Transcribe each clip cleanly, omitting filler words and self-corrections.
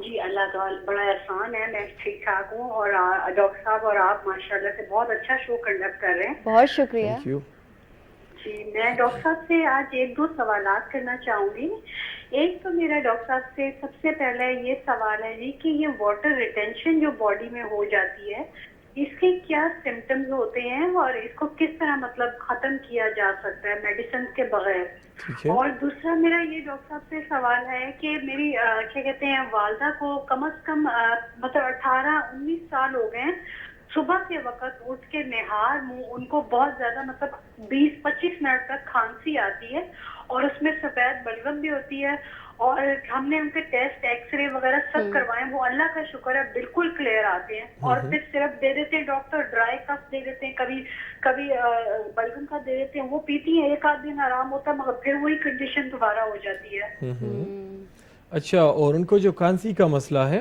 جی اللہ کا بڑا احسان ہے، میں ٹھیک ٹھاک ہوں، اور ڈاکٹر صاحب اور آپ ماشاءاللہ سے بہت اچھا شو کنڈکٹ کر رہے ہیں. بہت شکریہ. Thank you. جی میں ڈاکٹر صاحب سے آج ایک دو سوالات کرنا چاہوں گی. ایک تو میرا ڈاکٹر صاحب سے سب سے پہلے یہ سوال ہے جی کہ یہ واٹر ریٹینشن جو باڈی میں ہو جاتی ہے اس کے کیا سمٹمز ہوتے ہیں اور اس کو کس طرح مطلب ختم کیا جا سکتا ہے میڈیسن کے بغیر. اور دوسرا میرا یہ ڈاکٹر صاحب سے سوال ہے کہ میری کیا کہتے ہیں والدہ کو کم از کم مطلب 18-19 سال ہو گئے ہیں. صبح کے وقت اٹھ کے نہار منہ ان کو بہت زیادہ مطلب 20-25 منٹ تک کھانسی آتی ہے اور اس میں سفید بلغم بھی ہوتی ہے. اور ہم نے ان کے ٹیسٹ ایکس رے وغیرہ سب کروائے ہیں، وہ اللہ کا شکر ہے بالکل کلیئر آتے ہیں. اور پھر سرپ دے دیتے ہیں ڈاکٹر، ڈرائی کف دے دیتے ہیں، کبھی بلغم کا دے دیتے ہیں، وہ پیتی ہیں، ایک آدھ دن آرام ہوتا ہے مگر پھر وہی کنڈیشن دوبارہ ہو جاتی ہے. اچھا، اور ان کو جو کھانسی کا مسئلہ ہے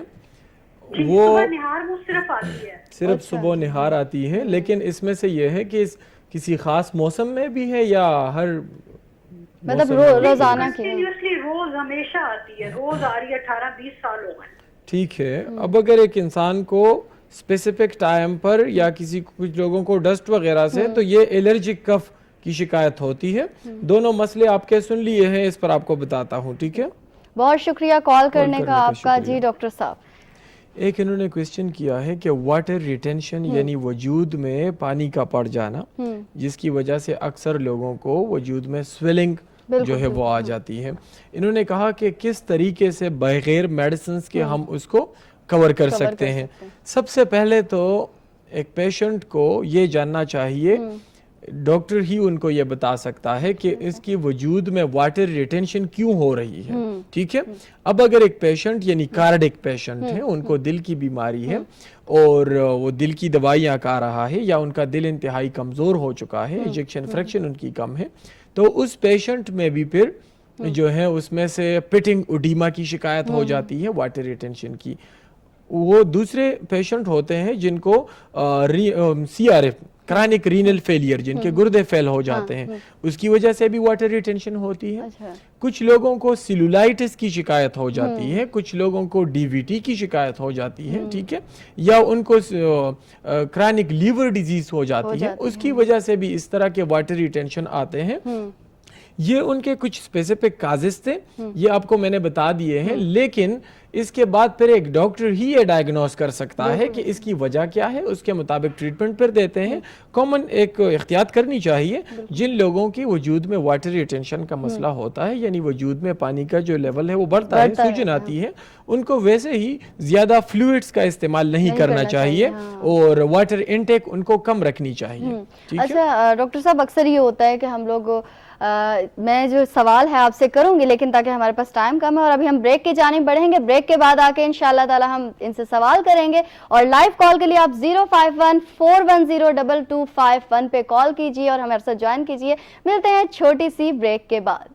وہ صبح نہار وہ صرف آتی ہے، صرف صبح نہار آتی ہے، لیکن اس میں سے یہ ہے کہ کسی خاص موسم میں بھی ہے یا ہر مطلب روزانہ کی روز ہمیشہ آتی ہے، روز آ رہی ہے، 18-20 سال ہو گئے. ٹھیک ہے. اب اگر ایک انسان کو اسپیسیفک ٹائم پر یا کچھ لوگوں کو ڈسٹ وغیرہ سے تو یہ الرجک کف کی شکایت ہوتی ہے. دونوں مسئلے آپ کے سن لیے ہیں، اس پر آپ کو بتاتا ہوں. ٹھیک ہے، بہت شکریہ کال کرنے کا آپ کا. جی ڈاکٹر صاحب، ایک انہوں نے کویسچن کیا ہے کہ واٹر ریٹینشن یعنی وجود میں پانی کا پڑ جانا، جس کی وجہ سے اکثر لوگوں کو وجود میں سویلنگ جو ہے وہ آ جاتی ہے. انہوں نے کہا کہ کس طریقے سے بغیر میڈیسنز کے ہم اس کو کور کر سکتے ہیں. سب سے پہلے تو ایک پیشنٹ کو یہ جاننا چاہیے، ڈاکٹر ہی ان کو یہ بتا سکتا ہے کہ اس کی وجود میں واٹر ریٹینشن کیوں ہو رہی ہے. ٹھیک ہے. اب اگر ایک پیشنٹ یعنی کارڈک پیشنٹ ہے، ان کو دل کی بیماری ہے اور وہ دل کی دوائیاں کھا رہا ہے یا ان کا دل انتہائی کمزور ہو چکا ہے، ایجیکشن فریکشن ان کی کم ہے، تو اس پیشنٹ میں بھی پھر جو ہے اس میں سے پٹنگ اوڈیما کی شکایت ہو جاتی ہے واٹر ریٹینشن کی. وہ دوسرے پیشنٹ ہوتے ہیں جن کو CRF کرانک رینل فیلئر، جن کے گردے فیل ہو جاتے ہیں، اس کی وجہ سے بھی واٹر ریٹینشن ہوتی ہے. کچھ لوگوں کو سیلولائٹس کی شکایت ہو جاتی ہے، کچھ لوگوں کو DVT کی شکایت ہو جاتی ہے. ٹھیک ہے، یا ان کو کرانک لیور ڈیزیز ہو جاتی ہے، اس کی وجہ سے بھی اس طرح کے واٹر ریٹینشن آتے ہیں. یہ ان کے کچھ اسپیسیفک کازز تھے، یہ آپ کو میں نے بتا دیے ہیں. لیکن اس کے بعد پھر ایک ڈاکٹر ہی یہ ڈائگنوز کر سکتا ہے کہ اس کی وجہ کیا ہے، اس کے مطابق ٹریٹمنٹ پھر دیتے ہیں. کامن ایک احتیاط کرنی چاہیے جن لوگوں کی وجود میں واٹر ریٹینشن کا مسئلہ ہوتا ہے، یعنی وجود میں پانی کا جو لیول ہے وہ بڑھتا ہے، سوجن آتی ہے، ان کو ویسے ہی زیادہ فلوئڈز کا استعمال نہیں کرنا چاہیے اور واٹر انٹیک ان کو کم رکھنی چاہیے. اچھا ڈاکٹر صاحب، اکثر یہ ہوتا ہے کہ ہم لوگ میں جو سوال ہے آپ سے کروں گی، لیکن تاکہ ہمارے پاس ٹائم کم ہے اور ابھی ہم بریک کی جانب بڑھیں گے. بریک کے بعد آ کے انشاءاللہ تعالی ہم ان سے سوال کریں گے. اور لائیو کال کے لیے آپ 051-410-2251 پہ کال کیجیے اور ہمارے ساتھ جوائن کیجیے. ملتے ہیں چھوٹی سی بریک کے بعد.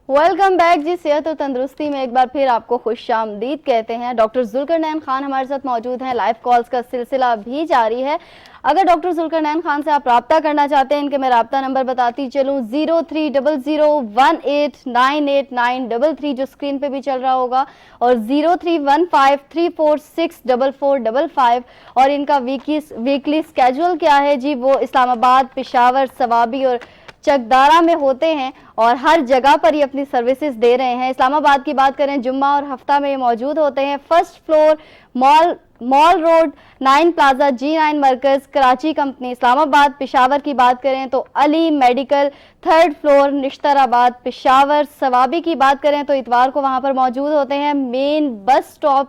ویلکم بیک جی. صحت اور تندرستی میں ایک بار پھر آپ کو خوش آمدید کہتے ہیں. ڈاکٹر ذوالقرنین خان ہمارے ساتھ موجود ہیں. لائیو کالز کا سلسلہ بھی جاری ہے. اگر ڈاکٹر ذوالقرنین خان سے آپ رابطہ کرنا چاہتے ہیں، ان کے میں رابطہ نمبر بتاتی چلوں 0300189893 جو اسکرین پہ بھی چل رہا ہوگا، اور 0315346455. اور ان کا ویکلی اسکیجول کیا ہے جی، وہ اسلام آباد، پشاور، صوابی اور چکدارا میں ہوتے ہیں اور ہر جگہ پر یہ اپنی سروسز دے رہے ہیں. اسلام آباد کی بات کریں، جمعہ اور ہفتہ میں یہ موجود ہوتے ہیں. فرسٹ فلور مال روڈ 9 پلازا G9 مرکز کراچی کمپنی اسلام آباد. پشاور کی بات کریں تو علی میڈیکل 3rd فلور نشتر آباد پشاور. صوابی کی بات کریں تو اتوار کو وہاں پر موجود ہوتے ہیں main bus stop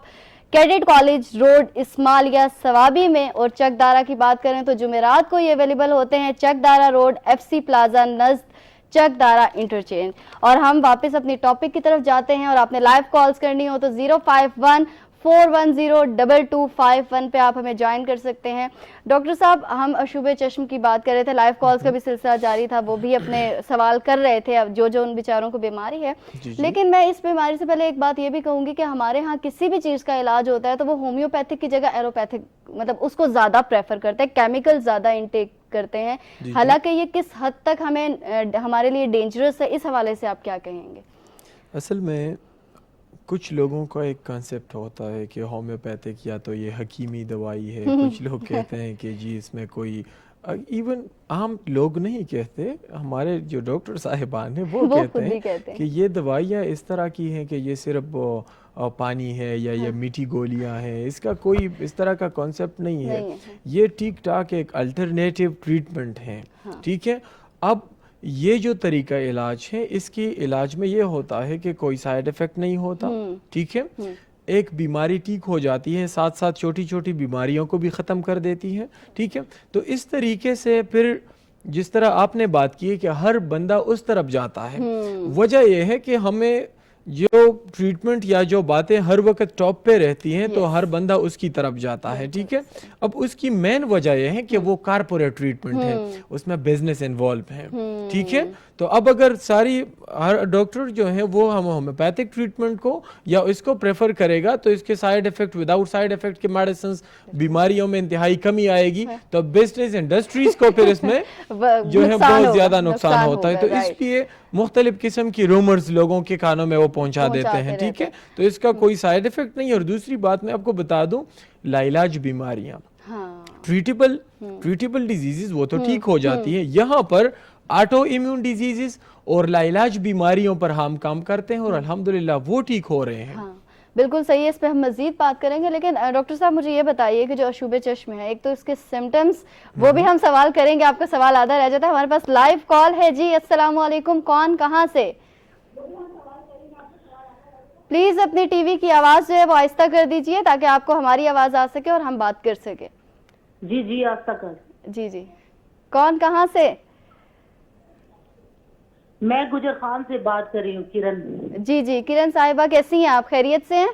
cadet college road Ismailia Swabi میں. اور چکدارا کی بات کریں تو جمعرات کو یہ اویلیبل ہوتے ہیں چکدارا روڈ FC پلازا نزد چکدارا انٹرچینج. اور ہم واپس اپنی ٹاپک کی طرف جاتے ہیں، اور آپ نے لائیو کالز کرنی ہو تو 051-410-2251 پہ آپ ہمیں جوائن کر سکتے ہیں. ڈاکٹر صاحب، ہم اشوب چشم کی بات کر رہے تھے، لائیو کالز کا بھی سلسلہ جاری تھا، وہ بھی اپنے سوال کر رہے تھے اب جو ان بیچاروں کو بیماری ہے. لیکن میں اس بیماری سے پہلے ایک بات یہ بھی کہوں گی کہ ہمارے ہاں کسی بھی چیز کا علاج ہوتا ہے تو وہ ہومیوپیتھک کی جگہ ایلوپیتھک مطلب اس کو زیادہ پریفر کرتے ہیں، کیمیکل زیادہ انٹیک کرتے ہیں. حالانکہ یہ کس حد تک ہمارے لیے ڈینجرس ہے، اس حوالے سے آپ کیا کہیں گے؟ اصل میں کچھ لوگوں کا ایک کنسپٹ ہوتا ہے کہ ہومیوپیتھک یا تو یہ حکیمی دوائی ہے, کچھ لوگ کہتے ہیں کہ جی اس میں کوئی, ایون عام لوگ نہیں کہتے, ہمارے جو ڈاکٹر صاحبان ہیں وہ کہتے ہیں کہ یہ دوائیاں اس طرح کی ہیں کہ یہ صرف پانی ہے یا یہ میٹھی گولیاں ہیں, اس کا کوئی اس طرح کا کانسیپٹ نہیں ہے. یہ ٹھیک ٹھاک ایک الٹرنیٹیو ٹریٹمنٹ ہے, ٹھیک ہے. اب یہ جو طریقہ علاج ہے, اس کی علاج میں یہ ہوتا ہے کہ کوئی سائیڈ افیکٹ نہیں ہوتا, ٹھیک ہے, ایک بیماری ٹھیک ہو جاتی ہے, ساتھ ساتھ چھوٹی چھوٹی بیماریوں کو بھی ختم کر دیتی ہے, ٹھیک ہے. تو اس طریقے سے پھر جس طرح آپ نے بات کی ہے کہ ہر بندہ اس طرف جاتا ہے, وجہ یہ ہے کہ ہمیں جو ٹریٹمنٹ یا جو باتیں ہر وقت ٹاپ پہ رہتی ہیں تو ہر بندہ اس کی طرف جاتا ہے, ٹھیک ہے. اب اس کی مین وجہ یہ ہے کہ وہ کارپوریٹ ٹریٹمنٹ ہے, اس میں بزنس انوالو ہے, ٹھیک ہے. تو اب اگر ساری ہر ڈاکٹر جو ہیں وہ ہم ہومیوپیتھک ٹریٹمنٹ کو یا اس کو پریفر کرے گا تو اس کے side effect without side effect کے میڈیسنز, بیماریوں میں انتہائی کمی آئے گی, تو بزنس انڈسٹریز کو پھر اس میں جو ہے بہت زیادہ نقصان ہوتا ہے. تو اس لیے مختلف قسم کی رومرز لوگوں کے کانوں میں وہ پہنچا دیتے ہیں, ٹھیک ہے. تو اس کا کوئی سائیڈ افیکٹ نہیں. اور دوسری بات میں آپ کو بتا دوں, لاعلاج بیماریاں, ٹریٹیبل ڈیزیزز وہ تو ٹھیک ہو جاتی ہیں, یہاں پر آٹو امیون ڈیزیزز اور لاعلاج بیماریوں پر ہم کام کرتے ہیں اور الحمدللہ وہ ٹھیک ہو رہے ہیں. بالکل صحیح ہے, اس پہ ہم مزید بات کریں گے, لیکن ڈاکٹر صاحب مجھے یہ بتائیے کہ جو اشوب چشم ہے, ایک تو اس کے سمٹمز وہ بھی ہم سوال کریں گے, آپ کا سوال آدھا رہ جاتا ہے. ہمارے پاس لائیو کال ہے جی. السلام علیکم, کون کہاں سے؟ پلیز اپنی ٹی وی کی آواز جو ہے وہ آہستہ کر دیجئے تاکہ آپ کو ہماری آواز آ سکے اور ہم بات کر سکیں. جی آہستہ کر. جی کون کہاں سے؟ میں گجر خان سے بات کر رہی ہوں, کرن. جی کرن صاحبہ, کیسی ہیں آپ؟ خیریت سے ہیں؟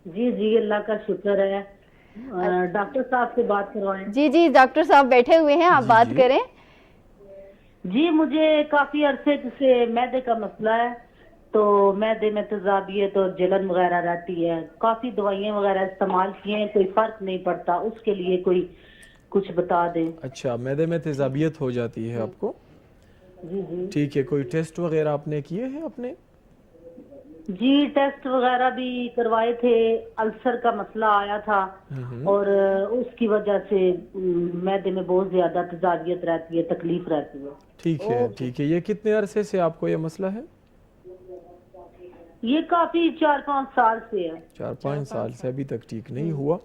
جی اللہ کا شکر ہے. ڈاکٹر صاحب سے بات کروائیں. جی ڈاکٹر صاحب بیٹھے ہوئے ہیں, آپ بات کریں. جی مجھے کافی عرصے سے معدے کا مسئلہ ہے, تو معدے میں تیزابیت اور جلن وغیرہ رہتی ہے. کافی دوائیاں وغیرہ استعمال کیے ہیں, کوئی فرق نہیں پڑتا. اس کے لیے کوئی کچھ بتا دیں. اچھا, معدے میں تیزابیت ہو جاتی ہے آپ کو؟ جی ٹھیک ہے. کوئی ٹیسٹ وغیرہ آپ نے کیے ہیں اپنے؟ جی ٹیسٹ وغیرہ بھی کروائے تھے. السر کا مسئلہ آیا تھا اور اس کی وجہ سے معدے میں بہت زیادہ تیزابیت رہتی ہے, تکلیف رہتی ہے. ٹھیک ہے. یہ کتنے عرصے سے آپ کو یہ مسئلہ ہے؟ یہ کافی 4-5 سال سے ہے. 4-5 سال سے ابھی تک ٹھیک نہیں ہوا.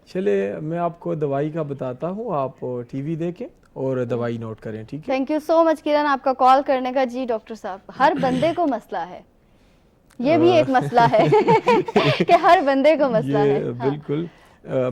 چلے میں آپ کو دوائی کا بتاتا ہوں, آپ ٹی وی دیکھیں اور دوائی نوٹ کریں, ٹھیک ہے. تھینک یو سو مچ کرن آپ کا کال کرنے کا. جی ڈاکٹر صاحب, ہر بندے کو مسئلہ ہے, یہ بھی ایک مسئلہ ہے کہ ہر بندے کو مسئلہ ہے. بالکل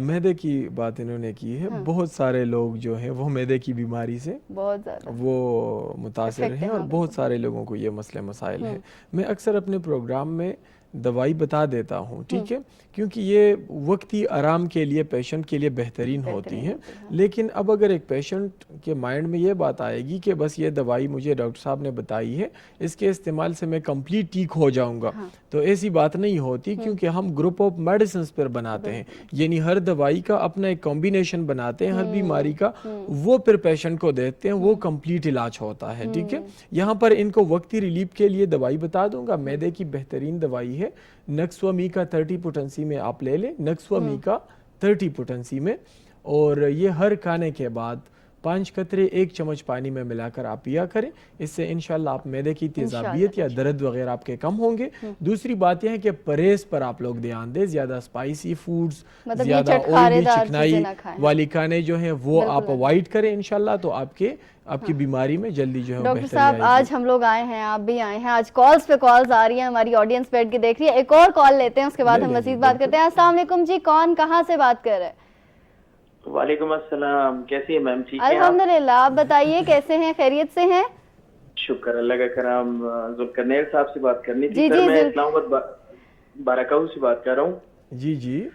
معدے کی بات انہوں نے کی ہے. بہت سارے لوگ جو ہیں وہ معدے کی بیماری سے بہت زیادہ وہ متاثر ہیں اور بہت سارے لوگوں کو یہ مسئلے مسائل ہیں. میں اکثر اپنے پروگرام میں دوائی بتا دیتا ہوں, ٹھیک ہے, کیونکہ یہ وقتی آرام کے لیے پیشنٹ کے لیے بہترین ہوتی ہیں. لیکن اب اگر ایک پیشنٹ کے مائنڈ میں یہ بات آئے گی کہ بس یہ دوائی مجھے ڈاکٹر صاحب نے بتائی ہے, اس کے استعمال سے میں کمپلیٹ ٹھیک ہو جاؤں گا, تو ایسی بات نہیں ہوتی, کیونکہ ہم گروپ آف میڈیسنز پر بناتے ہیں. یعنی ہر دوائی کا اپنا ایک کمبینیشن بناتے ہیں, ہر بیماری کا وہ پھر پیشنٹ کو دیتے ہیں, وہ کمپلیٹ علاج ہوتا ہے, ٹھیک ہے. یہاں پر ان کو وقتی ریلیف کے لیے دوائی بتا دوں گا. معدے کی بہترین دوائی ہے نکسومی کا 30 پوٹنسی میں آپ لے لیں, نکسومی کا 30 پوٹنسی میں, اور یہ ہر کھانے کے بعد 5 قطرے 1 چمچ پانی میں ملا کر آپ پیا کریں. اس سے انشاءاللہ آپ معدے کی تیزابیت یا درد وغیرہ آپ کے کم ہوں گے. دوسری بات یہ ہے کہ پرہیز پر آپ لوگ دھیان دیں, زیادہ سپائسی فوڈز, زیادہ آئلی چکنائی والی کھانے جو ہیں وہ آپ اوائڈ کریں انشاءاللہ, تو آپ کی بیماری میں جلدی جو ہے ڈاکٹر صاحب آج ہم لوگ آئے ہیں, آپ بھی آئے ہیں, آج کالز پہ کالز آ رہی ہیں, ہماری آڈینس بیٹھ کے دیکھ رہی ہے. ایک اور کال لیتے ہیں, اس کے بعد ہم مزید بات کرتے ہیں. السلام علیکم جی, کون کہاں سے بات کر رہے ہیں؟ وعلیکم السلام, کیسی ہیں میم؟ ٹھیک ہے الحمدللہ, آپ بتائیے کیسے ہیں, خیریت سے ہیں؟ شکر اللہ کا کرم. ذوالقرنین صاحب سے بات کرنی تھی. سر میں اسلام آباد بارکاؤ سے بات کر رہا ہوں. جی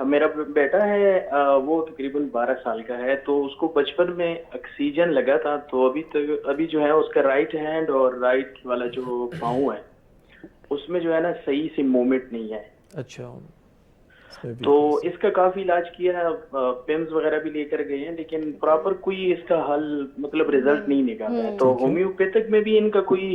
میرا بیٹا ہے, وہ تقریباً 12 سال کا ہے, تو اس کو بچپن میں آکسیجن لگا تھا, تو ابھی جو ہے اس کا رائٹ ہینڈ اور رائٹ والا جو پاؤں ہے اس میں جو ہے نا صحیح سے موومنٹ نہیں ہے. اچھا, تو اس کا کافی علاج کیا ہے, پمز وغیرہ بھی لے کر گئے ہیں, لیکن پراپر کوئی اس کا حل مطلب ریزلٹ نہیں نکالا ہے. تو ہومیوپیتھک میں بھی ان کا کوئی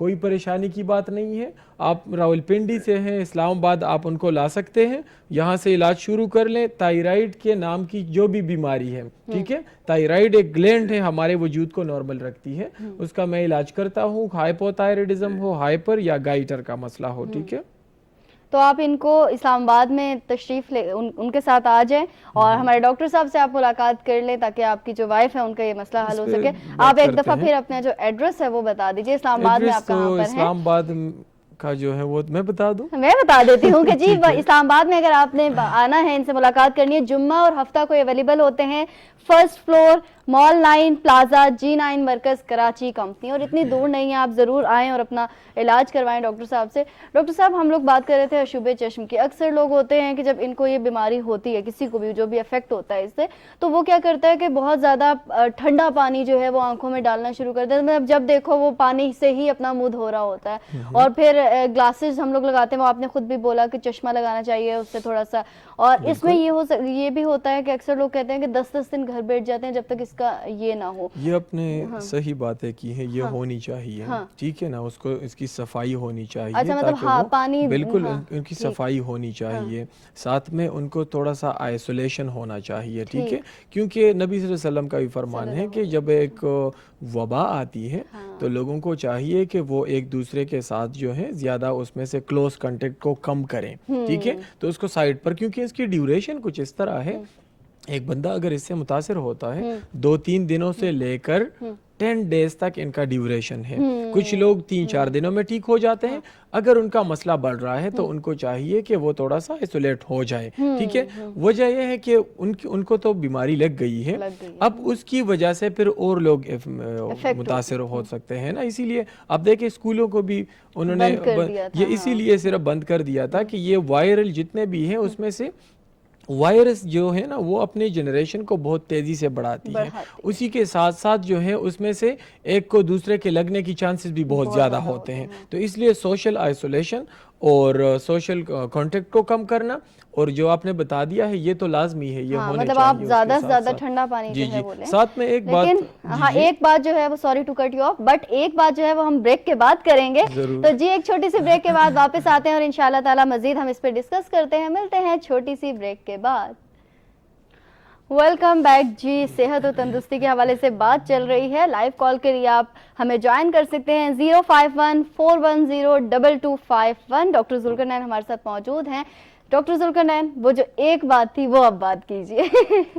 کوئی پریشانی کی بات نہیں ہے. آپ راولپنڈی سے ہیں, اسلام آباد آپ ان کو لا سکتے ہیں, یہاں سے علاج شروع کر لیں. تائرائیڈ کے نام کی جو بھی بیماری ہے, ٹھیک ہے, تائرائیڈ ایک گلینڈ ہے, ہمارے وجود کو نارمل رکھتی ہے, اس کا میں علاج کرتا ہوں. ہائپوتائرائڈزم ہو, ہائپر یا گائٹر کا مسئلہ ہو, ٹھیک ہے. تو آپ ان کو اسلام آباد میں تشریف لے ان کے ساتھ آ جائیں اور ہمارے ڈاکٹر صاحب سے آپ ملاقات کر لیں تاکہ آپ کی جو وائف ہے ان کا یہ مسئلہ حل ہو سکے. آپ ایک دفعہ پھر اپنا جو ایڈریس ہے وہ بتا دیجیے, اسلام آباد میں آپ کہاں پر ہیں؟ اسلام آباد کا جو ہے وہ میں بتا دوں, میں بتا دیتی ہوں کہ جی اسلام آباد میں اگر آپ نے آنا ہے, ان سے ملاقات کرنی ہے, جمعہ اور ہفتہ کو اویلیبل ہوتے ہیں. فرسٹ فلور, مال 9 پلازا, G9 مرکز, کراچی کمپنی. اور اتنی دور نہیں ہے, آپ ضرور آئیں اور اپنا علاج کروائیں ڈاکٹر صاحب سے. ڈاکٹر صاحب ہم لوگ بات کر رہے تھے اشوب چشم کی. اکثر لوگ ہوتے ہیں کہ جب ان کو یہ بیماری ہوتی ہے, کسی کو بھی جو بھی افیکٹ ہوتا ہے اس سے, تو وہ کیا کرتا ہے کہ بہت زیادہ ٹھنڈا پانی جو ہے وہ آنکھوں میں ڈالنا شروع کرتا ہے. مطلب جب دیکھو وہ پانی سے ہی اپنا منہ دھو رہا ہوتا ہے. اور پھر گلاسز ہم لوگ لگاتے ہیں, وہ آپ نے خود بھی بولا کہ چشمہ لگانا چاہیے اس سے تھوڑا سا. اور اس میں یہ بھی ہوتا ہے کہ اکثر لوگ کہتے ہیں کہ 10 دن گھر بیٹھ جاتے ہیں جب تک اس کا یہ نہ ہو. یہ اپنے صحیح باتیں کی ہیں, یہ ہونی چاہیے, ٹھیک ہے نا, اس کو اس کی صفائی ہونی چاہیے. اچھا, مطلب پانی بالکل ان کی صفائی ہونی چاہیے, ساتھ میں ان کو تھوڑا سا آئسولیشن ہونا چاہیے, ٹھیک ہے, کیونکہ نبی صلی اللہ علیہ وسلم کا بھی فرمان ہے کہ جب ایک وبا آتی ہے تو لوگوں کو چاہیے کہ وہ ایک دوسرے کے ساتھ جو ہے زیادہ اس میں سے کلوز کنٹیکٹ کو کم کریں, ٹھیک ہے. تو اس کو سائڈ پر, کیونکہ اس کی ڈیوریشن کچھ اس طرح ہے, ایک بندہ اگر اس سے متاثر ہوتا ہے 2-3 دنوں سے لے کر 10 days تک ان کا ڈیوریشن ہے. کچھ لوگ 3-4 دنوں میں ٹھیک ہو جاتے ہیں. اگر ان کا مسئلہ بڑھ رہا ہے تو ان کو چاہیے کہ وہ تھوڑا سا آئسولیٹ ہو جائے, ٹھیک ہے. وجہ یہ ہے کہ ان کو تو بیماری لگ گئی ہے, اب اس کی وجہ سے پھر اور لوگ متاثر ہو سکتے ہیں نا. اسی لیے آپ دیکھیں اسکولوں کو بھی انہوں نے یہ اسی لیے صرف بند کر دیا تھا کہ یہ وائرل جتنے بھی ہیں اس میں سے وائرس جو ہے نا وہ اپنے جنریشن کو بہت تیزی سے بڑھاتی ہے. اسی کے ساتھ ساتھ جو ہے اس میں سے ایک کو دوسرے کے لگنے کی چانسز بھی بہت زیادہ ہوتے ہیں. تو اس لیے سوشل آئسولیشن اور سوشل کانٹیکٹ کو کم کرنا, اور جو آپ نے بتا دیا ہے یہ تو لازمی ہے, یہ ہونے چاہیے. مطلب آپ زیادہ سے زیادہ ٹھنڈا پانی جو ہے وہ لیں. ساتھ میں ایک بات, ایک بات جو ہے وہ, sorry to cut you off, but ایک بات جو ہے وہ ہم بریک کے بعد کریں گے. تو جی ایک چھوٹی سی بریک کے بعد واپس آتے ہیں اور انشاءاللہ تعالی مزید ہم اس پہ ڈسکس کرتے ہیں. ملتے ہیں چھوٹی سی بریک کے بعد. Welcome back. جی صحت و تندرستی کے حوالے سے بات چل رہی ہے. لائیو کال کے لیے آپ ہمیں جوائن کر سکتے ہیں 051-410-2251. ڈاکٹر ذوالقرنین ہمارے ساتھ موجود ہیں. ڈاکٹر ذوالقرنین, وہ جو ایک بات تھی وہ اب بات کیجیے.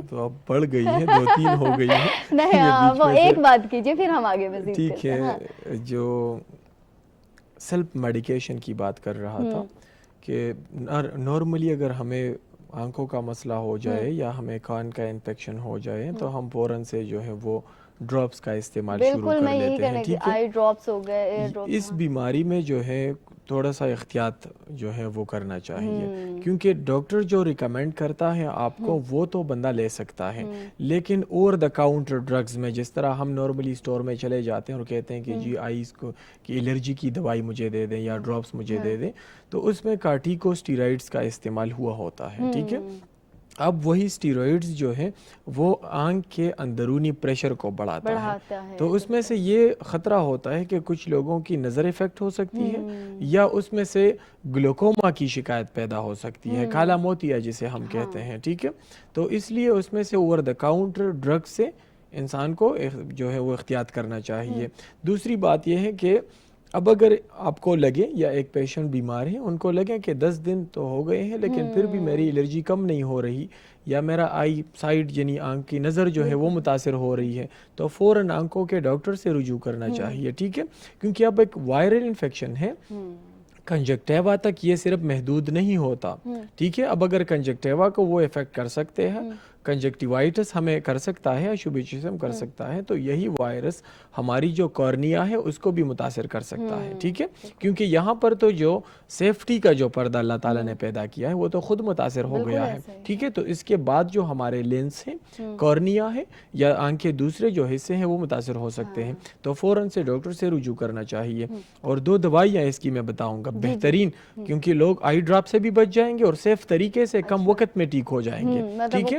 تو اب بڑھ گئی ہے, 2-3 ہو گئی ہے. نہیں, وہ ایک بات کیجیے پھر ہم آگے مزید. ٹھیک ہے, جو سیلف میڈیکیشن کی بات کر رہا تھا کہ نارملی اگر ہمیں آنکھوں کا مسئلہ ہو جائے یا ہمیں کان کا انفیکشن ہو جائے تو ہم فوراً سے جو ہے وہ ڈراپس کا استعمال شروع کر لیتے ہیں, ٹھیک ہے. آئی ڈراپس ہو گئے, ایئر ڈراپس. اس بیماری میں جو ہے تھوڑا سا احتیاط جو ہے وہ کرنا چاہیے, کیونکہ ڈاکٹر جو ریکمینڈ کرتا ہے آپ کو وہ تو بندہ لے سکتا ہے, لیکن اوور دا کاؤنٹر ڈرگز میں جس طرح ہم نارملی اسٹور میں چلے جاتے ہیں اور کہتے ہیں کہ جی آئیز کو کی الرجی کی دوائی مجھے دے دیں یا ڈراپس مجھے دے دیں, تو اس میں کارٹیکوسٹیرائڈز کا استعمال ہوا ہوتا ہے, ٹھیک ہے. اب وہی اسٹیرائڈز جو ہے وہ آنکھ کے اندرونی پریشر کو بڑھاتا ہے, تو اس میں سے یہ خطرہ ہوتا ہے کہ کچھ لوگوں کی نظر افیکٹ ہو سکتی ہے یا اس میں سے گلوکوما کی شکایت پیدا ہو سکتی ہے, کالا موتیا جسے ہم کہتے ہیں, ٹھیک ہے. تو اس لیے اس میں سے اوور دا کاؤنٹر ڈرگ سے انسان کو جو ہے وہ احتیاط کرنا چاہیے. دوسری بات یہ ہے کہ اب اگر آپ کو لگے یا ایک پیشنٹ بیمار ہے, ان کو لگے کہ 10 دن تو ہو گئے ہیں لیکن پھر بھی میری الرجی کم نہیں ہو رہی یا میرا آئی سائڈ یعنی آنکھ کی نظر جو ہے وہ متاثر ہو رہی ہے, تو فوراً آنکھوں کے ڈاکٹر سے رجوع کرنا چاہیے, ٹھیک ہے. کیونکہ اب ایک وائرل انفیکشن ہے, کنجکٹیوا تک یہ صرف محدود نہیں ہوتا, ٹھیک ہے. اب اگر کنجکٹیوا کو وہ افیکٹ کر سکتے ہیں, کنجکٹیوائٹس ہمیں کر سکتا ہے, اشوبیچزم کر سکتا ہے, تو یہی وائرس ہماری جو کارنیا ہے اس کو بھی متاثر کر سکتا ہے, ٹھیک ہے. کیونکہ یہاں پر تو جو سیفٹی کا جو پردہ اللہ تعالیٰ نے پیدا کیا ہے وہ تو خود متاثر ہو گیا ہے, ٹھیک ہے. تو اس کے بعد جو ہمارے لینس ہیں, کارنیا ہے یا آنکھ کے دوسرے جو حصے ہیں وہ متاثر ہو سکتے ہیں, تو فوراً سے ڈاکٹر سے رجوع کرنا چاہیے. اور 2 دوائیاں اس کی میں بتاؤں گا بہترین, کیونکہ لوگ آئی ڈراپ سے بھی بچ جائیں گے اور سیف طریقے سے کم وقت میں ٹھیک ہو جائیں گے, ٹھیک ہے.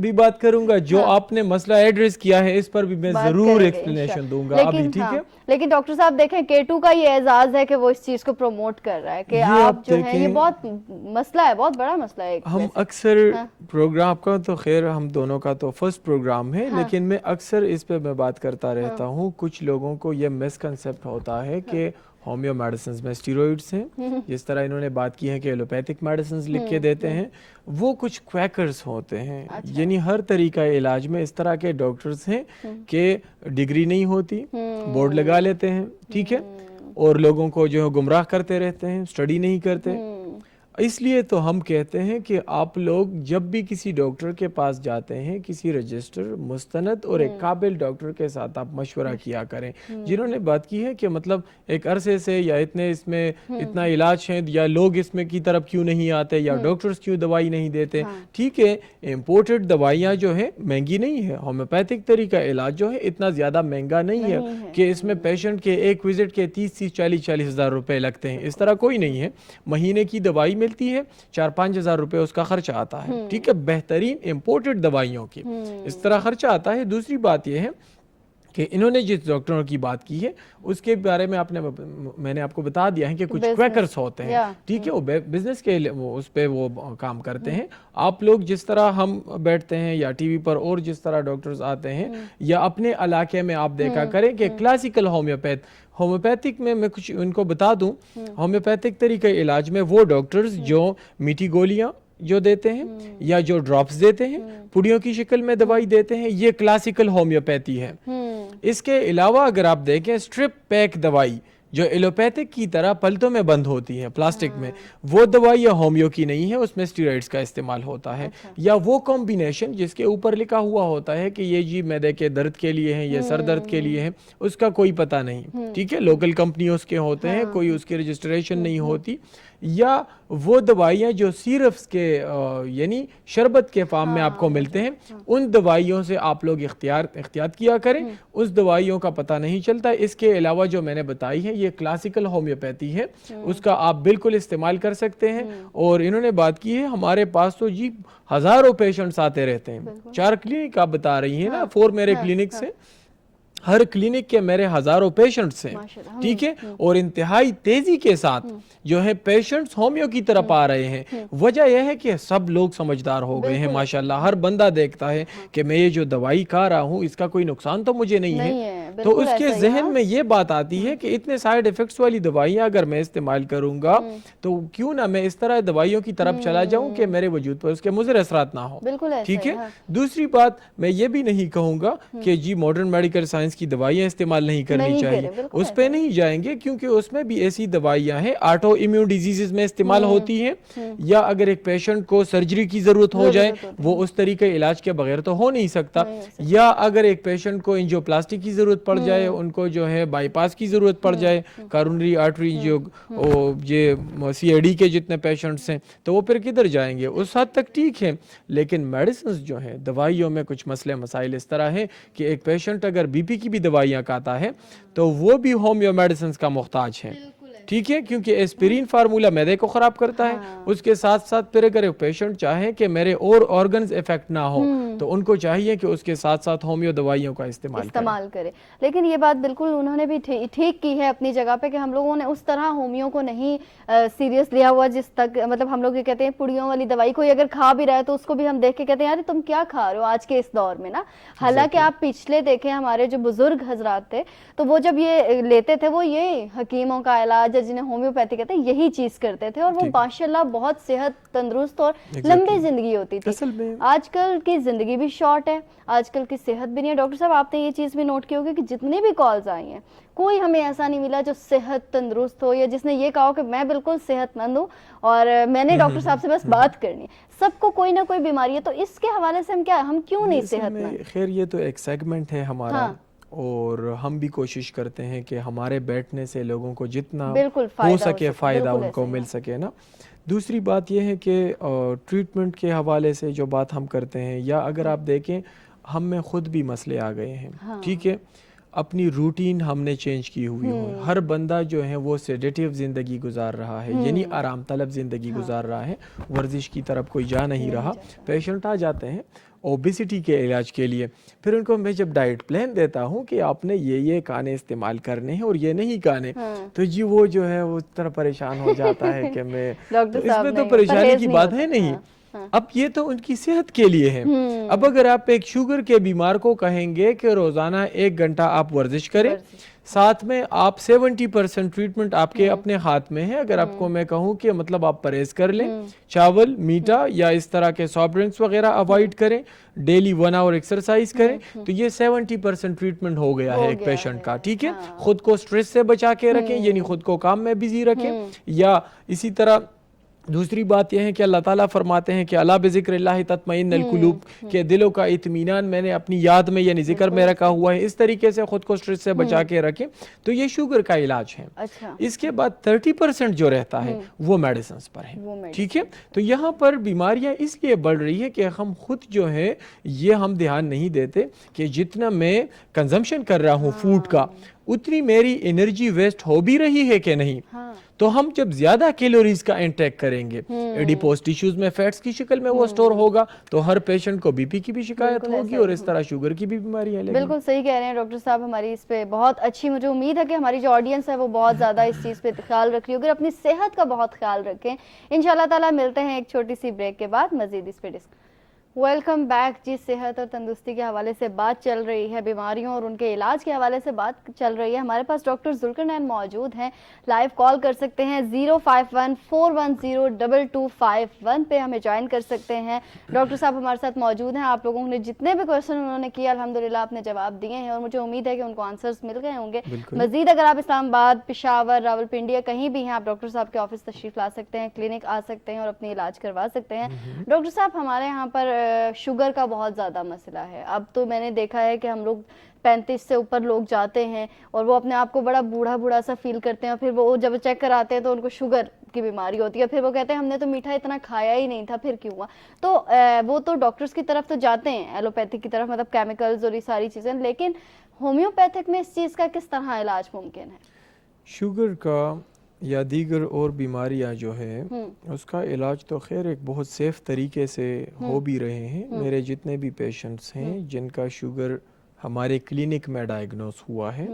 بھی بات کروں گا, جو آپ نے مسئلہ ایڈریس کیا ہے اس پر بھی میں ضرور ایکسپلینیشن دوں گا ابھی, ٹھیک ہے. لیکن ڈاکٹر صاحب دیکھیں K2 کا یہ اعزاز ہے کہ وہ اس چیز کو پروموٹ کر رہا ہے کہ آپ جو ہیں, یہ بہت مسئلہ ہے, بہت بڑا مسئلہ ہے. ہم اکثر پروگرام کا تو خیر ہم دونوں کا تو فرسٹ پروگرام ہے, لیکن میں اکثر اس پہ میں بات کرتا رہتا ہوں. کچھ لوگوں کو یہ مسکنسیپٹ ہوتا ہے کہ ہومیو میڈیسنز میں اسٹیروئڈس ہیں, جس طرح انہوں نے بات کی ہے کہ ایلوپیتھک میڈیسنز لکھ کے دیتے ہیں, وہ کچھ کویکرز ہوتے ہیں. یعنی ہر طریقہ علاج میں اس طرح کے ڈاکٹرز ہیں کہ ڈگری نہیں ہوتی, بورڈ لگا لیتے ہیں, ٹھیک ہے, اور لوگوں کو جو ہے گمراہ کرتے رہتے ہیں, اسٹڈی نہیں کرتے. اس لیے تو ہم کہتے ہیں کہ آپ لوگ جب بھی کسی ڈاکٹر کے پاس جاتے ہیں, کسی رجسٹر مستند اور ایک قابل ڈاکٹر کے ساتھ آپ مشورہ کیا کریں, جنہوں نے بات کی ہے کہ مطلب ایک عرصے سے یا اتنے اس میں اتنا علاج ہے, یا لوگ اس میں کی طرف کیوں نہیں آتے, یا ڈاکٹرز کیوں دوائی نہیں دیتے. ٹھیک ہے, امپورٹڈ دوائیاں جو ہیں مہنگی نہیں ہے, ہومیوپیتھک طریقہ علاج جو ہے اتنا زیادہ مہنگا نہیں ہے کہ اس میں پیشنٹ کے ایک وزٹ کے 30-40 ہزار روپے لگتے ہیں. اس طرح کوئی نہیں ہے. مہینے کی دوائی ملتی ہے, 4-5 ہزار روپے اس کا خرچہ آتا ہے, ٹھیک ہے, بہترین امپورٹڈ دوائیوں کی اس طرح خرچہ آتا ہے. دوسری بات یہ ہے کہ انہوں نے جس ڈاکٹروں کی بات کی ہے اس کے بارے میں میں نے آپ کو بتا دیا ہے کہ کچھ کویکرز ہوتے ہیں, ٹھیک ہے, وہ بزنس کے اس پہ وہ کام کرتے ہیں. آپ لوگ جس طرح ہم بیٹھتے ہیں یا ٹی وی پر اور جس طرح ڈاکٹرز آتے ہیں, یا اپنے علاقے میں آپ دیکھا کریں کہ کلاسیکل ہومیوپیتھک میں کچھ ان کو بتا دوں, ہومیوپیتھک طریقہ علاج میں وہ ڈاکٹرز جو میٹھی گولیاں جو دیتے ہیں یا جو ڈراپس دیتے ہیں, پڑیوں کی شکل میں دوائی دیتے ہیں, یہ کلاسیکل ہومیوپیتھی ہے. اس کے علاوہ اگر آپ دیکھیں اسٹرپ پیک دوائی جو ایلوپیتھک کی طرح پلتوں میں بند ہوتی ہے پلاسٹک میں, وہ دوائی یا ہومیو کی نہیں ہے, اس میں اسٹیرائڈز کا استعمال ہوتا ہے. یا وہ کمبینیشن جس کے اوپر لکھا ہوا ہوتا ہے کہ یہ جی معدے کے درد کے لیے ہیں, یہ سر درد کے لیے ہیں, اس کا کوئی پتہ نہیں, ٹھیک ہے, لوکل کمپنی اس کے ہوتے ہیں, کوئی اس کی رجسٹریشن نہیں ہوتی. یا وہ دوائیاں جو سیرپس کے یعنی شربت کے فارم میں آپ کو ملتے ہیں, ان دوائیوں سے آپ لوگ احتیاط کیا کریں, اس دوائیوں کا پتہ نہیں چلتا. اس کے علاوہ جو میں نے بتائی ہے یہ کلاسیکل ہومیوپیتھی ہے, اس کا آپ بالکل استعمال کر سکتے ہیں. اور انہوں نے بات کی ہے ہمارے پاس تو جی ہزاروں پیشنٹس آتے رہتے ہیں. 4 کلینک آپ بتا رہی ہیں نا, 4 میرے کلینک سے, ہر کلینک کے میرے ہزاروں پیشنٹس ہیں, ٹھیک ہے, اور انتہائی تیزی کے ساتھ جو ہے پیشنٹس ہومیو کی طرف آ رہے ہیں. وجہ یہ ہے کہ سب لوگ سمجھدار ہو گئے ہیں ماشاءاللہ. ہر بندہ دیکھتا ہے کہ میں یہ جو دوائی کھا رہا ہوں اس کا کوئی نقصان تو مجھے نہیں ہے, تو اس کے ذہن میں یہ بات آتی ہے کہ اتنے سائیڈ ایفیکٹس والی دوائیاں اگر میں استعمال کروں گا تو کیوں نہ میں اس طرح دوائیوں کی طرف چلا جاؤں کہ میرے وجود پر اس کے مضر اثرات نہ ہوں, ٹھیک ہے. دوسری بات میں یہ بھی نہیں کہوں گا کہ جی ماڈرن میڈیکل سائنس کی دوائیاں استعمال نہیں کرنی چاہیے, اس پہ نہیں جائیں گے, کیونکہ اس میں بھی ایسی دوائیاں ہیں آٹو امیون ڈیزیزز میں استعمال ہوتی ہیں. یا اگر ایک پیشنٹ کو سرجری کی ضرورت ہو جائے, وہ اس طریقے علاج کے بغیر تو ہو نہیں سکتا. یا اگر ایک پیشنٹ کو انجیوپلاسٹی کی ضرورت پڑ جائے, ان کو جو ہے بائی پاس کی ضرورت پڑ جائے, کارونری آرٹری یہ سی اے ڈی کے جتنے پیشنٹس ہیں, تو وہ پھر کدھر جائیں گے؟ اس حد تک ٹھیک ہے. لیکن میڈیسنز جو ہیں, دوائیوں میں کچھ مسئلے مسائل اس طرح ہیں کہ ایک پیشنٹ اگر بی پی کی بھی دوائیاں کھاتا ہے تو وہ بھی ہومیو میڈیسنز کا محتاج ہے, ٹھیک ہے, کیونکہ ایسپرین فارمولا معدے کو خراب کرتا ہے. اس کے ساتھ ساتھ پھر اگر ایک پیشنٹ چاہے کہ میرے اور آرگنز افیکٹ نہ ہو تو ان کو چاہیے کہ اس کے ساتھ ساتھ ہومیو دوائیوں کا استعمال کرے. لیکن یہ بات بالکل انہوں نے بھی ٹھیک کی ہے اپنی جگہ پہ کہ ہم لوگوں نے اس طرح ہومیو کو نہیں سیریس لیا ہوا, جس تک مطلب ہم لوگ یہ کہتے ہیں پڑیوں والی دوائی کوئی اگر کھا بھی رہا ہے تو اس کو بھی ہم دیکھ کے کہتے ہیں یار تم کیا کھا رہے ہو آج کے اس دور میں نا. حالانکہ آپ پچھلے دیکھیں ہمارے جو بزرگ حضرات تھے تو وہ جب یہ لیتے تھے وہ یہ حکیموں کا علاج جنہیں ہومیوپیتھی کہتے ہیں یہی چیز کرتے تھے, اور وہ ماشاءاللہ بہت صحت تندرست اور لمبی زندگی ہوتی تھی. آج کل کی زندگی بھی شارٹ ہے, آج کل کی صحت بھی نہیں ہے. ڈاکٹر صاحب آپ نے یہ چیز بھی نوٹ کی ہوگی کہ جتنی بھی کالز آئی ہیں کوئی ہمیں ایسا نہیں ملا جو صحت تندرست ہو یا جس نے یہ کہا ہو کہ میں بالکل صحت مند ہوں اور میں نے ڈاکٹر صاحب سے بس بات کرنی ہے. سب کو کوئی نہ کوئی بیماری ہے, تو اس کے حوالے سے ہم کیوں نہیں صحت مند؟ خیر یہ تو ایک سیگمنٹ ہے ہمارا, اور ہم بھی کوشش کرتے ہیں کہ ہمارے بیٹھنے سے لوگوں کو جتنا ہو سکے فائدہ ان کو مل سکے نا. دوسری بات یہ ہے کہ ٹریٹمنٹ کے حوالے سے جو بات ہم کرتے ہیں, یا اگر آپ دیکھیں ہم میں خود بھی مسئلے آ گئے ہیں, ٹھیک ہے. اپنی روٹین ہم نے چینج کی ہوئی ہو. ہر بندہ جو ہے وہ سیڈیٹیو زندگی گزار رہا ہے, یعنی آرام طلب زندگی گزار رہا ہے, ورزش کی طرف کوئی جا نہیں رہا. پیشنٹ آ جاتے ہیں اوبیسٹی کے علاج کے لیے, پھر ان کو میں جب ڈائٹ پلان دیتا ہوں کہ آپ نے یہ کھانے استعمال کرنے ہیں اور یہ نہیں کھانے, تو جی وہ جو ہے وہ اس طرح پریشان ہو جاتا ہے کہ میں اس میں تو پریشانی کی بات ہے نہیں. اب یہ تو ان کی صحت کے لیے ہے. اب اگر آپ ایک شوگر کے بیمار کو کہیں گے کہ روزانہ 1 گھنٹہ آپ ورزش کریں, ساتھ میں آپ 70% ٹریٹمنٹ آپ کے اپنے ہاتھ میں ہے. اگر آپ کو میں کہوں کہ مطلب آپ پرہیز کر لیں, چاول, میٹھا یا اس طرح کے سافٹ ڈرنکس وغیرہ اوائڈ کریں, ڈیلی 1 آور ایکسرسائز کریں, تو یہ 70% ٹریٹمنٹ ہو گیا ہے ایک پیشنٹ کا. ٹھیک ہے, خود کو سٹریس سے بچا کے رکھیں, یعنی خود کو کام میں بزی رکھیں. یا اسی طرح دوسری بات یہ ہے کہ اللہ تعالیٰ فرماتے ہیں کہ الا بذکر اللہ تطمئن القلوب, کہ دلوں کا اطمینان میں نے اپنی یاد میں یعنی ذکر میں رکھا ہوا ہے. اس طریقے سے خود کو سٹریس سے بچا کے رکھیں. تو یہ شوگر کا علاج ہے. اس کے بعد 30% جو رہتا ہے وہ میڈیسنز پر ہے. ٹھیک ہے, تو یہاں پر بیماریاں اس لیے بڑھ رہی ہے کہ ہم خود جو ہے یہ ہم دھیان نہیں دیتے کہ جتنا میں کنزمپشن کر رہا ہوں فوڈ کا, اتنی میری انرجی ویسٹ ہو بھی رہی ہے کہ نہیں. تو ہم جب زیادہ کیلوریز کا انٹیک کریں گے, ایڈیپوز ٹیشوز میں فیٹس کی شکل میں وہ سٹور ہوگا, تو ہر پیشنٹ کو بی پی کی بھی شکایت ہوگی اور اس طرح شوگر کی بھی بیماریاں لگیں. بالکل صحیح کہہ رہے ہیں ڈاکٹر صاحب. ہماری اس پہ بہت اچھی, مجھے امید ہے کہ ہماری جو آڈینس ہے وہ بہت زیادہ اس چیز پہ خیال رکھ رہی ہوگی, اپنی صحت کا بہت خیال رکھیں. انشاءاللہ تعالیٰ ملتے ہیں ایک چھوٹی سی بریک کے بعد مزید اس پہ ویلکم بیک. جی, صحت اور تندرستی کے حوالے سے بات چل رہی ہے, بیماریوں اور ان کے علاج کے حوالے سے بات چل رہی ہے. ہمارے پاس ڈاکٹر ذوالقرنین موجود ہیں, لائیو کال کر سکتے ہیں 051-410-2251 پہ ہمیں جوائن کر سکتے ہیں. ڈاکٹر صاحب ہمارے ساتھ موجود ہیں. آپ لوگوں نے جتنے بھی کویشچن انہوں نے کیا الحمدللہ آپ نے جواب دیے ہیں, اور مجھے امید ہے کہ ان کو آنسرز مل گئے ہوں گے. مزید اگر آپ اسلام آباد, پشاور, راولپنڈی یا کہیں بھی ہیں, آپ ڈاکٹر صاحب کے آفس تشریف لا سکتے ہیں, کلینک آ سکتے ہیں اور اپنی علاج کروا سکتے ہیں. ڈاکٹر صاحب ہمارے یہاں پر شوگر کا بہت زیادہ مسئلہ ہے. اب تو میں نے دیکھا ہے کہ ہم لوگ 35 سے اوپر لوگ جاتے ہیں اور وہ اپنے آپ کو بڑا بوڑھا سا فیل کرتے ہیں, اور پھر وہ جب چیک کراتے ہیں تو ان کو شوگر کی بیماری ہوتی ہے. پھر وہ کہتے ہیں ہم نے تو میٹھا اتنا کھایا ہی نہیں تھا, پھر کیوں ہوا؟ تو وہ تو ڈاکٹرز کی طرف تو جاتے ہیں, ایلوپیتھک کی طرف, مطلب کیمیکلز اور یہ ساری چیزیں, لیکن ہومیوپیتھک میں اس چیز کا کس طرح علاج ممکن ہے؟ شوگر کا یا دیگر اور بیماریاں جو ہے اس کا علاج تو خیر ایک بہت سیف طریقے سے ہو بھی رہے ہیں. میرے جتنے بھی پیشنٹس ہیں جن کا شوگر ہمارے کلینک میں ڈائگنوز ہوا ہے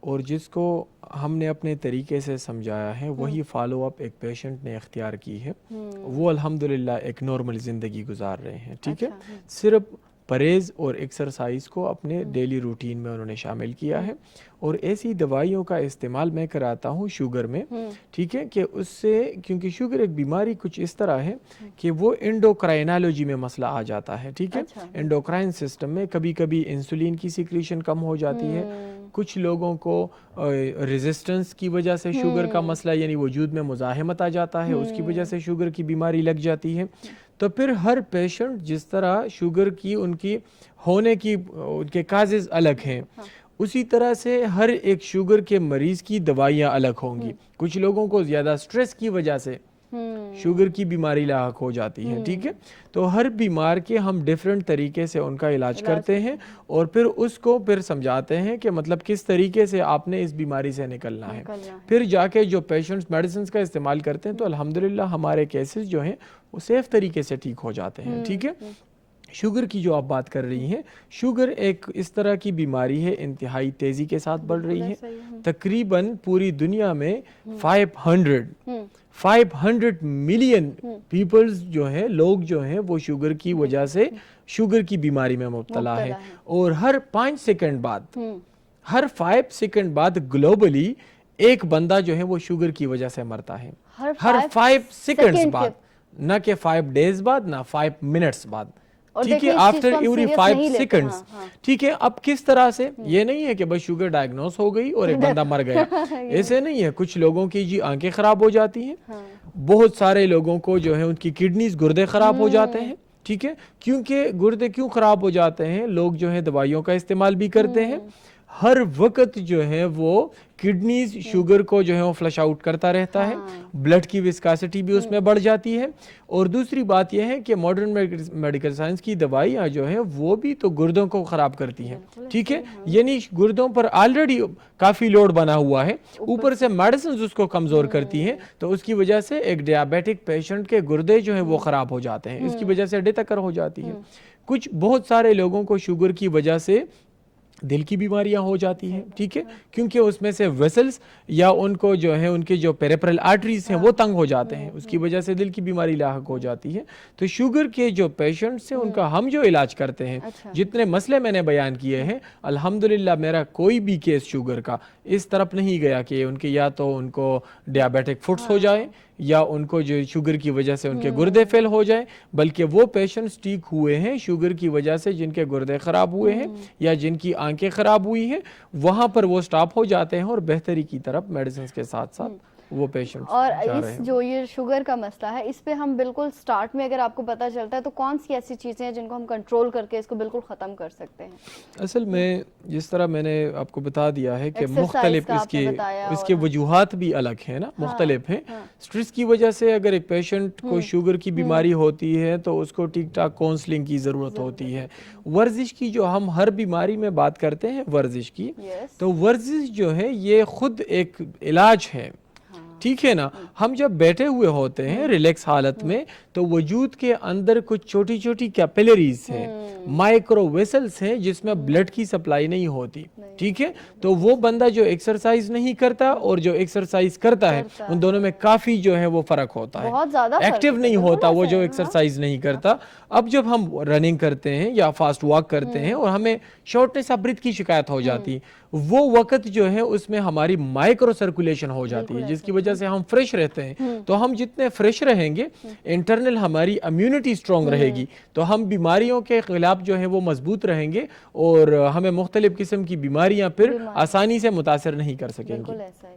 اور جس کو ہم نے اپنے طریقے سے سمجھایا ہے, وہی فالو اپ ایک پیشنٹ نے اختیار کی ہے, وہ الحمدللہ ایک نارمل زندگی گزار رہے ہیں. ٹھیک ہے, صرف پرہیز اور ایکسرسائز کو اپنے ڈیلی روٹین میں انہوں نے شامل کیا ہے, اور ایسی دوائیوں کا استعمال میں کراتا ہوں شوگر میں. ٹھیک ہے, کہ اس سے, کیونکہ شوگر ایک بیماری کچھ اس طرح ہے کہ وہ انڈوکرائنالوجی میں مسئلہ آ جاتا ہے. ٹھیک ہے, انڈوکرائن سسٹم میں کبھی کبھی انسولین کی سیکریشن کم ہو جاتی ہے, کچھ لوگوں کو ریزسٹنس کی وجہ سے شوگر کا مسئلہ یعنی وجود میں مزاحمت آ جاتا ہے, اس کی وجہ سے شوگر کی بیماری لگ جاتی ہے. تو پھر ہر پیشنٹ جس طرح شوگر کی ان کی ہونے کی ان کے کازز الگ ہیں, اسی طرح سے ہر ایک شوگر کے مریض کی دوائیاں الگ ہوں گی. کچھ لوگوں کو زیادہ سٹریس کی وجہ سے شوگر کی بیماری لاحق ہو جاتی ہے. ٹھیک ہے, تو ہر بیمار کے ہم ڈیفرنٹ طریقے سے ان کا علاج کرتے ہیں اور پھر اس کو پھر سمجھاتے ہیں کہ مطلب کس طریقے سے آپ نے اس بیماری سے نکلنا ہے. پھر جا کے جو پیشنٹس میڈیسنز کا استعمال کرتے ہیں تو الحمدللہ ہمارے کیسز جو ہیں وہ سیف طریقے سے ٹھیک ہو جاتے ہیں. ٹھیک ہے, شوگر کی جو آپ بات کر رہی ہیں, شوگر ایک اس طرح کی بیماری ہے انتہائی تیزی کے ساتھ بڑھ رہی ہے. تقریباً پوری دنیا میں 500 ملین پیپلز جو ہیں, لوگ جو ہیں وہ شوگر کی وجہ سے شوگر کی بیماری میں مبتلا ہے, اور ہر 5 سیکنڈ بعد گلوبلی ایک بندہ جو ہے وہ شوگر کی وجہ سے مرتا ہے. ہر 5 سیکنڈز بعد, نہ کہ 5 ڈیز بعد, نہ 5 منٹس بعد. ٹھیک ہے, آفٹر ایوری 5 سیکنڈز. ٹھیک ہے, اب کس طرح سے, یہ نہیں ہے کہ بس شوگر ڈائگنوز ہو گئی اور ایک بندہ مر گیا, ایسے نہیں ہے. کچھ لوگوں کی جی آنکھیں خراب ہو جاتی ہیں, بہت سارے لوگوں کو جو ہے ان کی کڈنیز, گردے خراب ہو جاتے ہیں. ٹھیک ہے, کیونکہ گردے کیوں خراب ہو جاتے ہیں, لوگ جو ہے دوائیوں کا استعمال بھی کرتے ہیں, ہر وقت جو ہے وہ کڈنیز شوگر کو جو ہے وہ فلش آؤٹ کرتا رہتا ہے, بلڈ کی وسکاسٹی بھی اس میں بڑھ جاتی ہے. اور دوسری بات یہ ہے کہ ماڈرن میڈیکل سائنس کی دوائیاں جو ہیں وہ بھی تو گردوں کو خراب کرتی ہیں, ٹھیک ہے, یعنی گردوں پر آلریڈی کافی لوڈ بنا ہوا ہے, اوپر سے میڈیسنز اس کو کمزور کرتی ہیں, تو اس کی وجہ سے ایک ڈیابیٹک پیشنٹ کے گردے جو ہیں وہ خراب ہو جاتے ہیں, اس کی وجہ سے ڈیتھ اکر ہو جاتی ہے. کچھ بہت سارے لوگوں کو شوگر کی وجہ سے دل کی بیماریاں ہو جاتی ہیں, ٹھیک ہے, کیونکہ اس میں سے ویسلز یا ان کو جو ہے ان کے جو پیریفرل آرٹریز ہیں وہ تنگ ہو جاتے ہیں, اس کی وجہ سے دل کی بیماری لاحق ہو جاتی ہے. تو شوگر کے جو پیشنٹس ہیں ان کا ہم جو علاج کرتے ہیں, جتنے مسئلے میں نے بیان کیے ہیں, الحمدللہ میرا کوئی بھی کیس شوگر کا اس طرف نہیں گیا کہ ان کے یا تو ان کو ڈیابیٹک فٹس ہو جائے یا ان کو جو شوگر کی وجہ سے ان کے گردے فیل ہو جائے, بلکہ وہ پیشنٹس ٹھیک ہوئے ہیں شوگر کی وجہ سے جن کے گردے خراب ہوئے ہیں یا جن کی آنکھیں خراب ہوئی ہیں, وہاں پر وہ سٹاپ ہو جاتے ہیں اور بہتری کی طرف میڈیسنز کے ساتھ ساتھ وہ پیشنٹس. اور اس جو یہ شوگر کا مسئلہ ہے, اس پہ ہم بالکل سٹارٹ میں اگر آپ کو پتہ چلتا ہے تو کون سی ایسی چیزیں ہیں جن کو ہم کنٹرول کر کے اس کو بالکل ختم کر سکتے ہیں؟ اصل میں جس طرح میں نے آپ کو بتا دیا ہے کہ مختلف اس کے وجوہات بھی الگ ہیں نا, مختلف ہیں. سٹریس کی وجہ سے اگر ایک پیشنٹ کو شوگر کی بیماری ہوتی ہے تو اس کو ٹھیک ٹھاک کاؤنسلنگ کی ضرورت ہوتی ہے. ورزش کی جو ہم ہر بیماری میں بات کرتے ہیں ورزش کی, تو ورزش جو ہے یہ خود ایک علاج ہے, ٹھیک ہے نا. ہم جب بیٹھے ہوئے ہوتے ہیں ریلیکس حالت میں تو وجود کے اندر کچھ چھوٹی چھوٹی کیپیلریز ہیں, مائکرو ویسلز ہیں جس میں بلڈ کی سپلائی نہیں ہوتی, ٹھیک ہے. تو وہ بندہ جو ایکسرسائز نہیں کرتا اور جو ایکسرسائز کرتا ہے ان دونوں میں کافی جو ہے وہ فرق ہوتا ہے, ایکٹیو نہیں ہوتا وہ جو ایکسرسائز نہیں کرتا. اب جب ہم رننگ کرتے ہیں یا فاسٹ واک کرتے ہیں اور ہمیں شارٹنیس آف بریتھ کی شکایت ہو جاتی ہے, وہ وقت جو ہے اس میں ہماری مائکرو سرکولیشن ہو جاتی ہے جس کی وجہ سے ہم فریش رہتے ہیں. تو ہم جتنے فریش رہیں گے انٹرنل ہماری امیونٹی سٹرونگ رہے گی, تو ہم بیماریوں کے خلاف جو ہے وہ مضبوط رہیں گے اور ہمیں مختلف قسم کی بیماریاں پھر آسانی سے متاثر نہیں کر سکیں گی. بالکل ایسا ہی.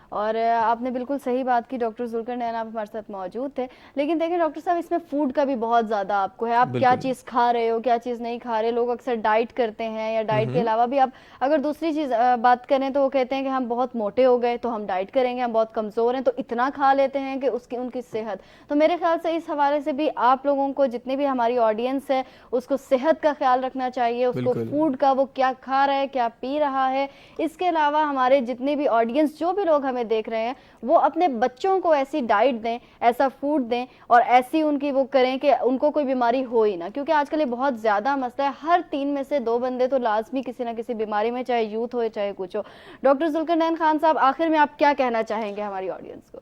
اور آپ نے بالکل صحیح بات کی, ڈاکٹر ذوالفقار نین آپ ہمارے ساتھ موجود تھے. لیکن دیکھیں ڈاکٹر صاحب, اس میں فوڈ کا بھی بہت زیادہ آپ کو ہے, آپ کیا چیز کھا رہے ہو کیا چیز نہیں کھا رہے. لوگ اکثر ڈائٹ کرتے ہیں یا ڈائٹ کے علاوہ بھی آپ اگر دوسری چیز بات کریں تو وہ کہتے ہیں کہ ہم بہت موٹے ہو گئے تو ہم ڈائٹ کریں گے, ہم بہت کمزور ہیں تو اتنا کھا لیتے ہیں کہ اس کی ان کی صحت. تو میرے خیال سے اس حوالے سے بھی آپ لوگوں کو, جتنے بھی ہماری آڈینس ہے, اس کو صحت کا خیال رکھنا چاہیے, اس کو فوڈ کا, وہ کیا کھا رہا ہے کیا پی رہا ہے. اس کے علاوہ ہمارے جتنے بھی آڈینس جو بھی لوگ ہمیں دیکھ رہے ہیں وہ اپنے بچوں کو ایسی ڈائٹ دیں, ایسا فوڈ دیں اور ایسی ان کی وہ کریں کہ ان کو کوئی بیماری ہو ہی نہ, کیونکہ آج کل یہ بہت زیادہ مسئلہ ہے. ہر 3 میں سے 2 بندے تو لازمی کسی نہ کسی بیماری میں, چاہے یوتھ ہو چاہے کچھ ہو. ڈاکٹر ذوالفقار نین خان صاحب, آخر میں آپ کیا کہنا چاہیں گے ہماری آڈینس کو؟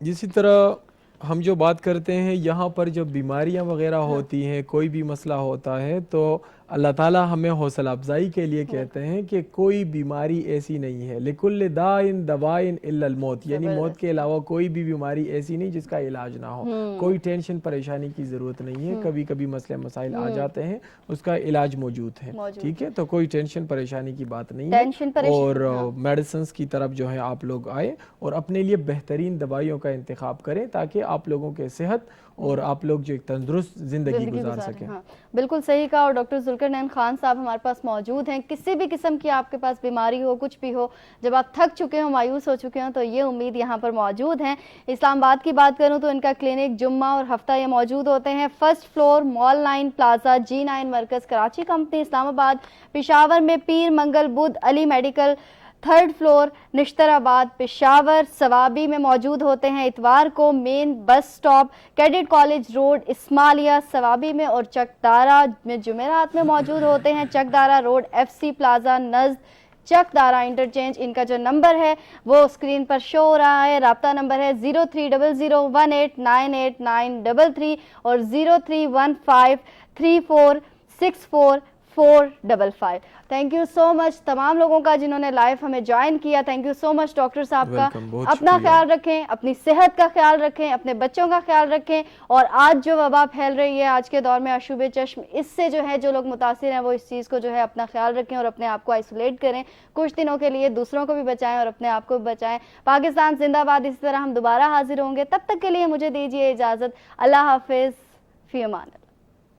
اسی طرح ہم جو بات کرتے ہیں یہاں پر جب بیماریاں وغیرہ ہوتی ہیں, کوئی بھی مسئلہ ہوتا ہے, تو اللہ تعالیٰ ہمیں حوصلہ افزائی کے لیے کہتے ہیں کہ کوئی بیماری ایسی نہیں ہے, لِكُلِّ دَاءٍ دَوَاءٍ إِلَّا الْمَوْتِ, یعنی موت کے علاوہ کوئی بھی بیماری ایسی نہیں جس کا علاج نہ ہو. کوئی ٹینشن پریشانی کی ضرورت نہیں ہے. کبھی کبھی مسئلے مسائل آ جاتے ہیں, اس کا علاج موجود ہے, ٹھیک ہے. تو کوئی ٹینشن پریشانی کی بات نہیں ہے. اور میڈیسنز کی طرف جو ہے آپ لوگ آئے اور اپنے لیے بہترین دوائیوں کا انتخاب کریں تاکہ آپ لوگوں کے صحت اور آپ لوگ جو ایک تندرست زندگی گزار سکیں. بالکل صحیح کہا. اور ڈاکٹر ذوالفقار نین خان صاحب ہمارے پاس موجود ہیں. کسی بھی قسم کی آپ کے پاس بیماری ہو, کچھ بھی ہو, جب آپ تھک چکے ہوں, مایوس ہو چکے ہوں, تو یہ امید یہاں پر موجود ہیں. اسلام آباد کی بات کروں تو ان کا کلینک جمعہ اور ہفتہ یہ موجود ہوتے ہیں. 1st فلور مال 9 پلازا G9 مرکز, کراچی کمپنی, اسلام آباد. پشاور میں پیر منگل بدھ علی میڈیکل 3rd فلور نشتر آباد پشاور. ثوابی میں موجود ہوتے ہیں اتوار کو main bus stop cadet college road Ismailia Swabi میں, اور چکدارا میں جمعرات میں موجود ہوتے ہیں چکدارا روڈ FC پلازا نزد چکدارا انٹرچینج. ان کا جو نمبر ہے وہ اسکرین پر شو ہو رہا ہے. رابطہ نمبر ہے 030018989933 اور 0315346455. تھینک یو سو مچ تمام لوگوں کا جنہوں نے لائیو ہمیں جوائن کیا. Thank you so much doctor صاحب کا. اپنا خیال رکھیں, اپنی صحت کا خیال رکھیں, اپنے بچوں کا خیال رکھیں. اور آج جو وبا پھیل رہی ہے آج کے دور میں آشوب چشم, اس سے جو ہے جو لوگ متاثر ہیں وہ اس چیز کو جو ہے اپنا خیال رکھیں اور اپنے آپ کو آئسولیٹ کریں. کچھ دنوں کے لیے دوسروں کو بھی بچائیں اور اپنے آپ کو بھی بچائیں. پاکستان زندہ باد. اسی طرح ہم دوبارہ حاضر ہوں گے, تب تک کے لیے مجھے دیجیے اجازت. اللہ حافظ, فی امان.